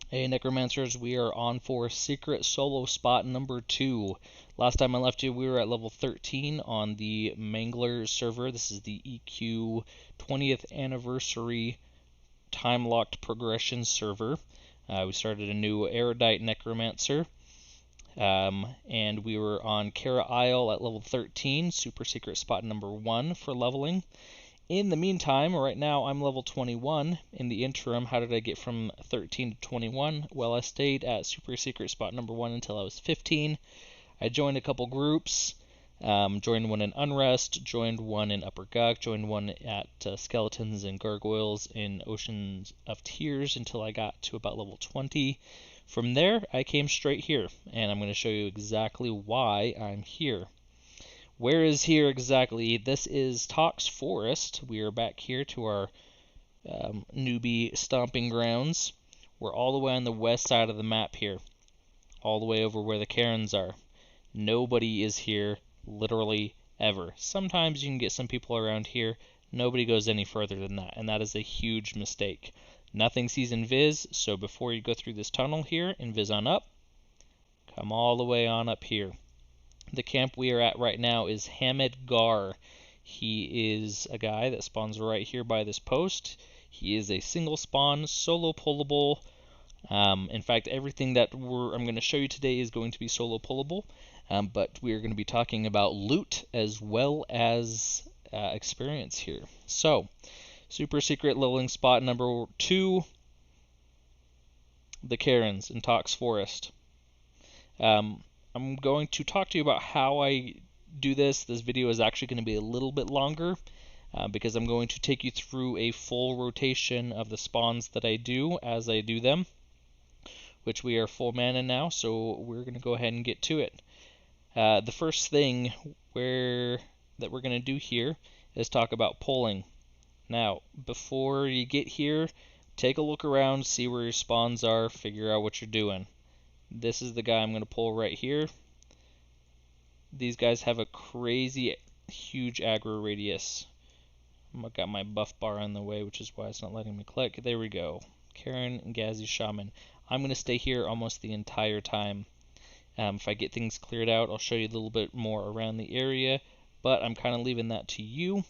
Hey Necromancers, we are on for secret solo spot number 2. Last time I left you, we were at level 13 on the Mangler server. This is the EQ 20th anniversary time-locked progression server. We started a new Erudite Necromancer, and we were on Kara Isle at level 13, super secret spot number 1 for leveling. In the meantime, right now I'm level 21. In the interim, how did I get from 13 to 21? Well, I stayed at super secret spot number 1 until I was 15. I joined a couple groups, joined one in Unrest, joined one in Upper Guk, joined one at Skeletons and Gargoyles in Oceans of Tears until I got to about level 20. From there, I came straight here, and I'm going to show you exactly why I'm here. Where is here exactly? This is Tox Forest. We are back here to our newbie stomping grounds. We're all the way on the west side of the map here, all the way over where the cairns are. Nobody is here, literally ever. Sometimes you can get some people around here. Nobody goes any further than that, and that is a huge mistake. Nothing sees invis, so before you go through this tunnel here, invis on up. Come all the way on up here. The camp we are at right now is Hamid Gar. He is a guy that spawns right here by this post. He is a single spawn, solo pullable. In fact, everything that I'm going to show you today is going to be solo pullable, but we are going to be talking about loot as well as experience here. So, super secret leveling spot number 2, the cairns in Tox Forest. I'm going to talk to you about how I do this. This video is actually going to be a little bit longer because I'm going to take you through a full rotation of the spawns that I do as I do them, which we are full mana now, so we're going to go ahead and get to it. The first thing that we're going to do here is talk about pulling. Now, before you get here, take a look around, see where your spawns are, figure out what you're doing. This is the guy I'm going to pull right here. These guys have a crazy huge aggro radius. I've got my buff bar on the way, which is why it's not letting me click. There we go. Karen and Gazi Shaman. I'm going to stay here almost the entire time. If I get things cleared out, I'll show you a little bit more around the area, but I'm kind of leaving that to you.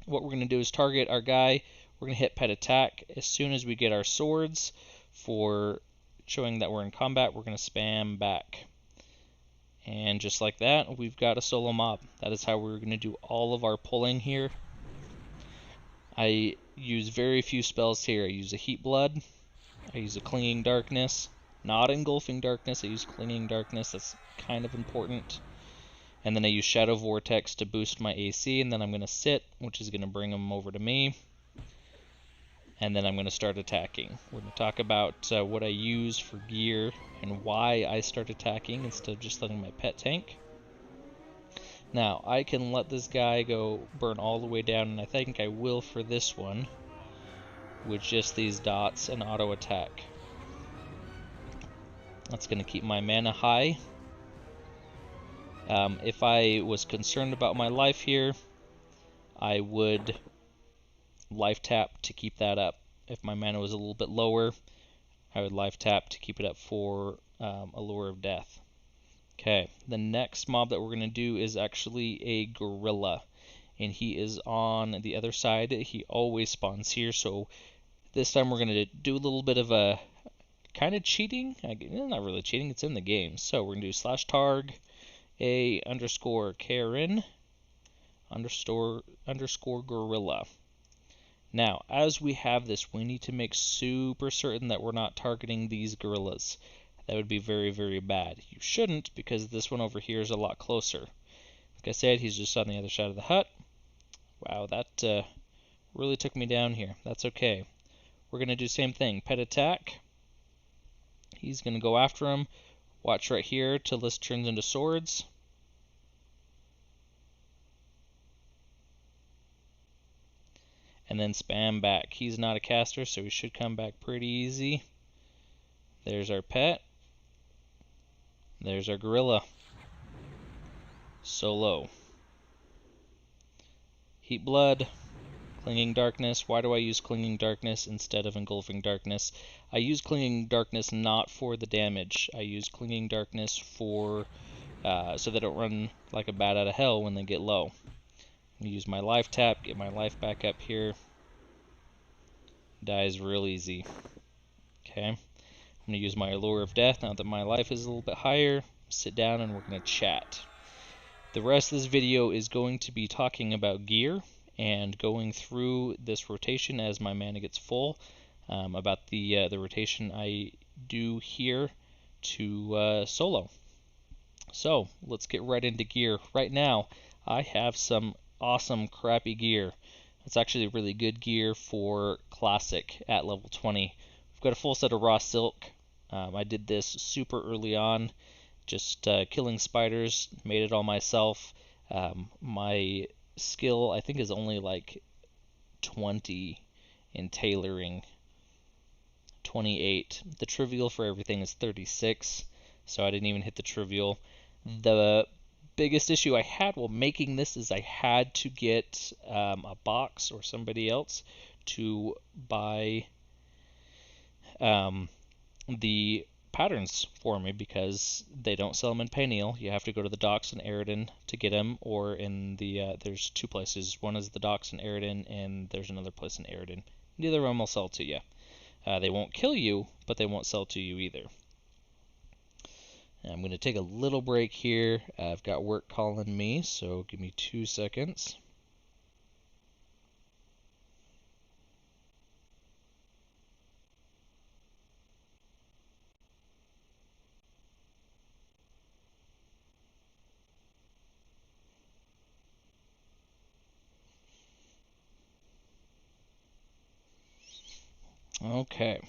What we're going to do is target our guy. We're going to hit pet attack. As soon as we get our swords for showing that we're in combat, we're going to spam back. And just like that, we've got a solo mob. That is how we're going to do all of our pulling here. I use very few spells here. I use a Heat Blood. I use a Clinging Darkness. Not Engulfing Darkness, I use Clinging Darkness. That's kind of important. And then I use Shadow Vortex to boost my AC, and then I'm going to sit, which is going to bring them over to me. And then I'm going to start attacking. We're going to talk about what I use for gear and why I start attacking instead of just letting my pet tank. Now, I can let this guy go burn all the way down, and I think I will for this one, with just these dots and auto attack. That's going to keep my mana high. If I was concerned about my life here, I would life tap to keep that up. If my mana was a little bit lower, I would life tap to keep it up for Allure of Death. Okay, the next mob that we're going to do is actually a gorilla, and he is on the other side. He always spawns here, so this time we're going to do a little bit of a kind of cheating. Not really cheating, it's in the game. So we're going to do /targ a underscore Karen underscore gorilla. Now, as we have this, we need to make super certain that we're not targeting these gorillas. That would be very, very bad. You shouldn't, because this one over here is a lot closer. Like I said, he's just on the other side of the hut. Wow, that really took me down here. That's okay. We're going to do the same thing. Pet attack. He's going to go after him. Watch right here till this turns into swords. And then spam back. He's not a caster, so he should come back pretty easy. There's our pet. There's our gorilla. Solo. Heat Blood. Clinging Darkness. Why do I use Clinging Darkness instead of Engulfing Darkness? I use Clinging Darkness not for the damage. I use Clinging Darkness for so they don't run like a bat out of hell when they get low. I use my life tap, get my life back up here. Dies real easy. Okay. I'm going to use my Allure of Death now that my life is a little bit higher. Sit down and we're going to chat. The rest of this video is going to be talking about gear and going through this rotation as my mana gets full, about the rotation I do here to solo. So let's get right into gear. Right now I have some awesome crappy gear. It's actually really good gear for Classic at level 20. I've got a full set of raw silk. I did this super early on, just killing spiders, made it all myself. My skill, I think, is only like 20 in tailoring, 28. The trivial for everything is 36, so I didn't even hit the trivial. The biggest issue I had while making this is I had to get a box or somebody else to buy the patterns for me because they don't sell them in Payneal. You have to go to the docks in Eridan to get them, or in the there's two places. One is the docks in Eridan, and there's another place in Eridan. Neither of them will sell to you. They won't kill you, but they won't sell to you either. I'm going to take a little break here. I've got work calling me, so give me 2 seconds. Okay.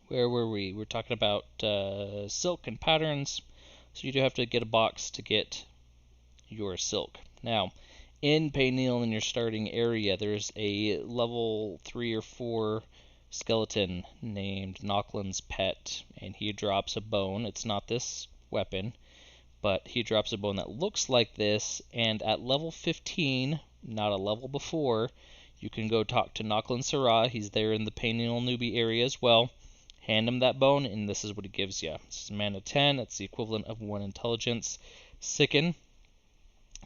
Where were we? We're talking about silk and patterns. So you do have to get a box to get your silk. Now, in Payneal in your starting area, there's a level 3 or 4 skeleton named Nocklin's Pet, and he drops a bone. It's not this weapon, but he drops a bone that looks like this, and at level 15, not a level before, you can go talk to Nocklin Sarah. He's there in the Payneal newbie area as well. Hand him that bone, and this is what he gives you. This is mana 10. That's the equivalent of 1 intelligence. Sicken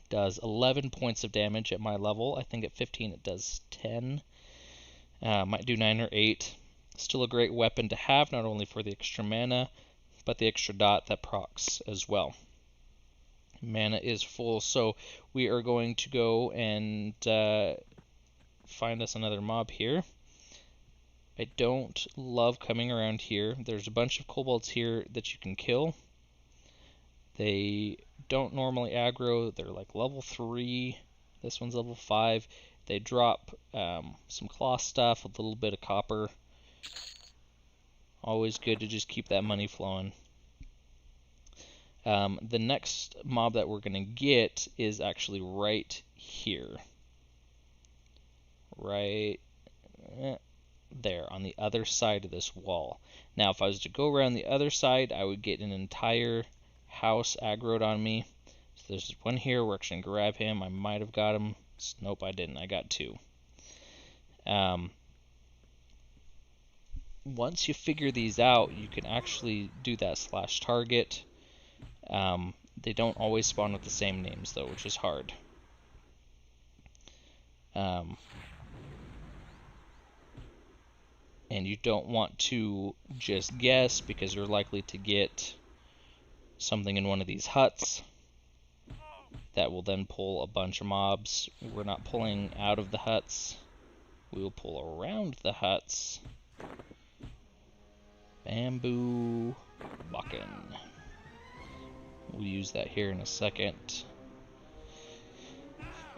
does 11 points of damage at my level. I think at 15 it does 10. Might do 9 or 8. Still a great weapon to have, not only for the extra mana, but the extra dot that procs as well. Mana is full, so we are going to go and find us another mob here. I don't love coming around here. There's a bunch of kobolds here that you can kill. They don't normally aggro. They're like level 3. This one's level 5. They drop some cloth stuff, a little bit of copper. Always good to just keep that money flowing. The next mob that we're going to get is actually right here. Right there on the other side of this wall. Now, if I was to go around the other side, I would get an entire house aggroed on me. So there's one here. We're actually going to grab him. I might have got him. Nope, I didn't. I got 2. Once you figure these out, you can actually do that /target. They don't always spawn with the same names, though, which is hard. And you don't want to just guess because you're likely to get something in one of these huts that will then pull a bunch of mobs. We're not pulling out of the huts. We will pull around the huts. Bamboo bucking. We'll use that here in a second.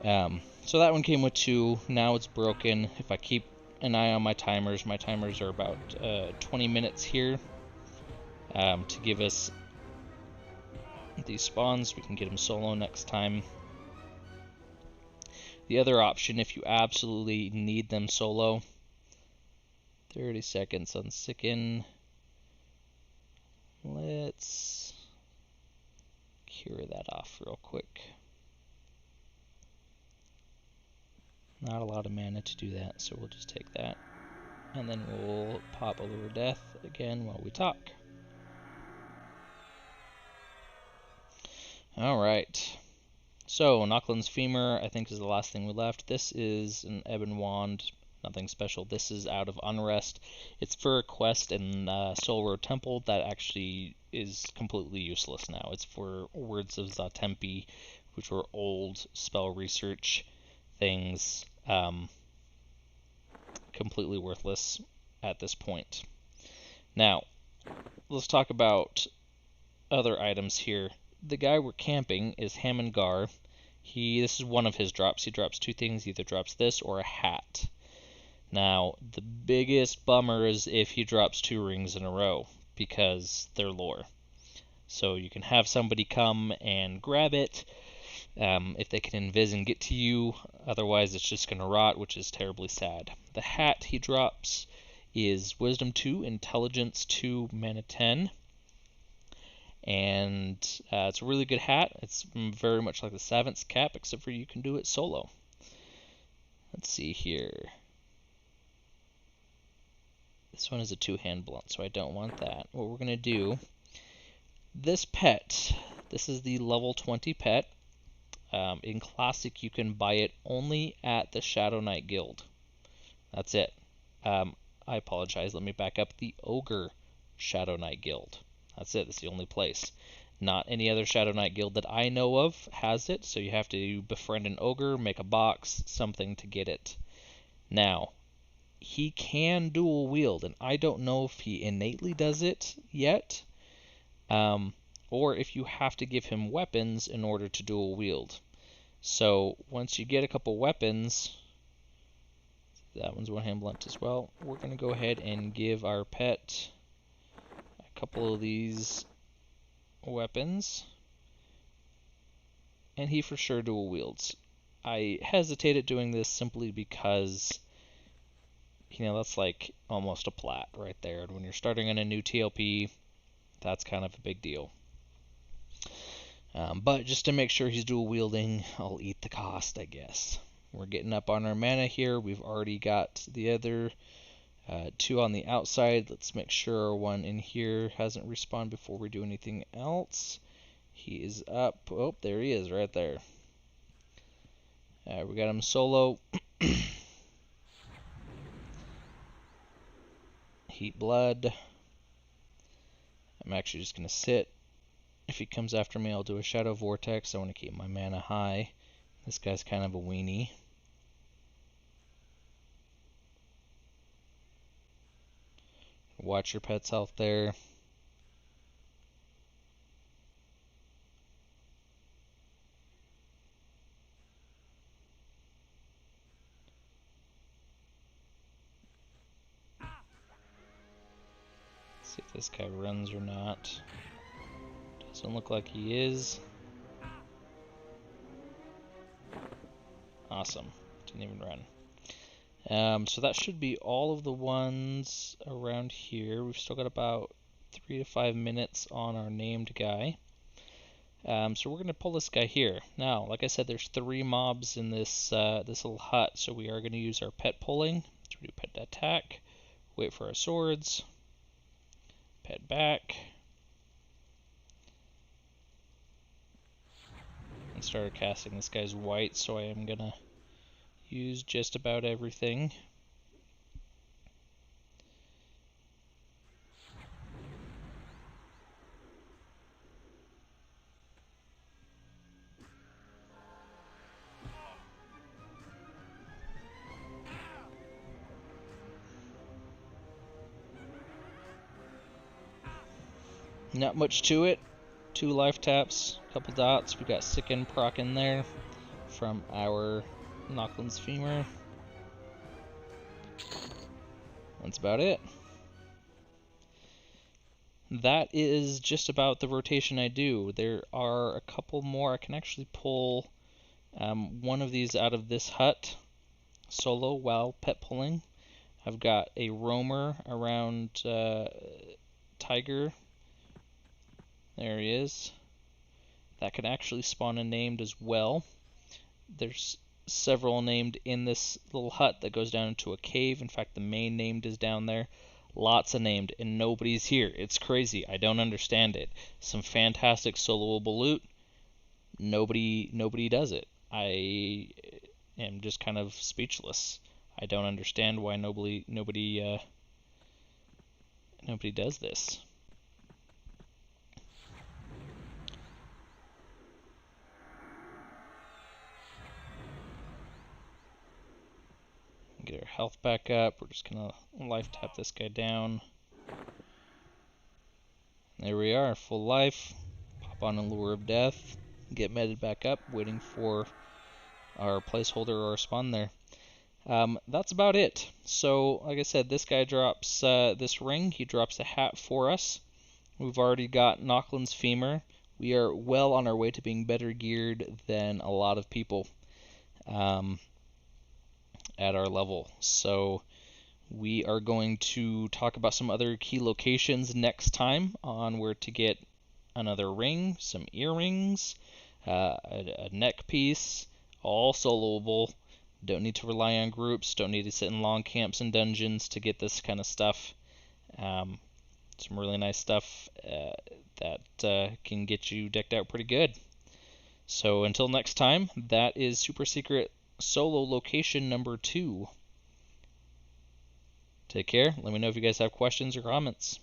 So that one came with 2. Now it's broken. If I keep an eye on my timers are about 20 minutes here to give us these spawns. We can get them solo next time. The other option, if you absolutely need them solo, 30 seconds on Sicken. Let's cure that off real quick. Not a lot of mana to do that, so we'll just take that. And then we'll pop Allure Death again while we talk. Alright. So, Nocklin's Femur, I think, is the last thing we left. This is an Ebon Wand, nothing special. This is out of Unrest. It's for a quest in Soul Road Temple that actually is completely useless now. It's for Words of Zatempi, which were old spell research things, completely worthless at this point. Now, let's talk about other items here. The guy we're camping is Hamangar. This is one of his drops. He drops two things. He either drops this or a hat. Now, the biggest bummer is if he drops two rings in a row, because they're lore. So you can have somebody come and grab it, if they can invis and get to you. Otherwise, it's just going to rot, which is terribly sad. The hat he drops is Wisdom 2, Intelligence 2, Mana 10. And it's a really good hat. It's very much like the Savant's Cap, except for you can do it solo. Let's see here. This one is a two-hand blunt, so I don't want that. What we're going to do, this pet, this is the level 20 pet. In Classic, you can buy it only at the Shadow Knight Guild. That's it. I apologize, let me back up. The Ogre Shadow Knight Guild. That's it. That's the only place. Not any other Shadow Knight Guild that I know of has it, so you have to befriend an ogre, make a box, something to get it. Now, he can dual wield, and I don't know if he innately does it yet, or if you have to give him weapons in order to dual wield. So, once you get a couple weapons, that one's one-hand blunt as well, we're going to go ahead and give our pet a couple of these weapons, and he for sure dual wields. I hesitated doing this simply because, that's like almost a plat right there, and when you're starting on a new TLP, that's kind of a big deal. But just to make sure he's dual wielding, I'll eat the cost, I guess. We're getting up on our mana here. We've already got the other two on the outside. Let's make sure our one in here hasn't respawned before we do anything else. He is up. Oh, there he is right there. We got him solo. Heat blood. I'm actually just going to sit. If he comes after me, I'll do a Shadow Vortex. I want to keep my mana high. This guy's kind of a weenie. Watch your pet's health there. See if this guy runs or not. Doesn't look like he is. Awesome. Didn't even run. So that should be all of the ones around here. We've still got about 3 to 5 minutes on our named guy. So we're going to pull this guy here. Now, like I said, there's 3 mobs in this this little hut, so we are going to use our pet pulling. So we do pet attack, wait for our swords, pet back, and start casting. This guy's white, so I am going to use just about everything. Not much to it. 2 life taps, couple dots. We got Sicken proc in there from our Nocklin's Femur. That's about it. That is just about the rotation I do. There are a couple more. I can actually pull one of these out of this hut solo while pet pulling. I've got a roamer around Tiger. There he is. That can actually spawn a named as well. There's several named in this little hut that goes down into a cave. In fact, the main named is down there. Lots of named, and nobody's here. It's crazy. I don't understand it. Some fantastic soloable loot. Nobody does it. I am just kind of speechless. I don't understand why nobody does this. Get our health back up. We're just gonna life tap this guy down. There we are, full life. Pop on a Lure of Death. Get meted back up, waiting for our placeholder or our spawn there. That's about it. So, like I said, this guy drops this ring. He drops a hat for us. We've already got Nocklin's Femur. We are well on our way to being better geared than a lot of people at our level. So we are going to talk about some other key locations next time on where to get another ring, some earrings, a neck piece, all soloable. Don't need to rely on groups, don't need to sit in long camps and dungeons to get this kind of stuff. Some really nice stuff that can get you decked out pretty good. So until next time, that is Super Secret Solo Location number 2. Take care. Let me know if you guys have questions or comments.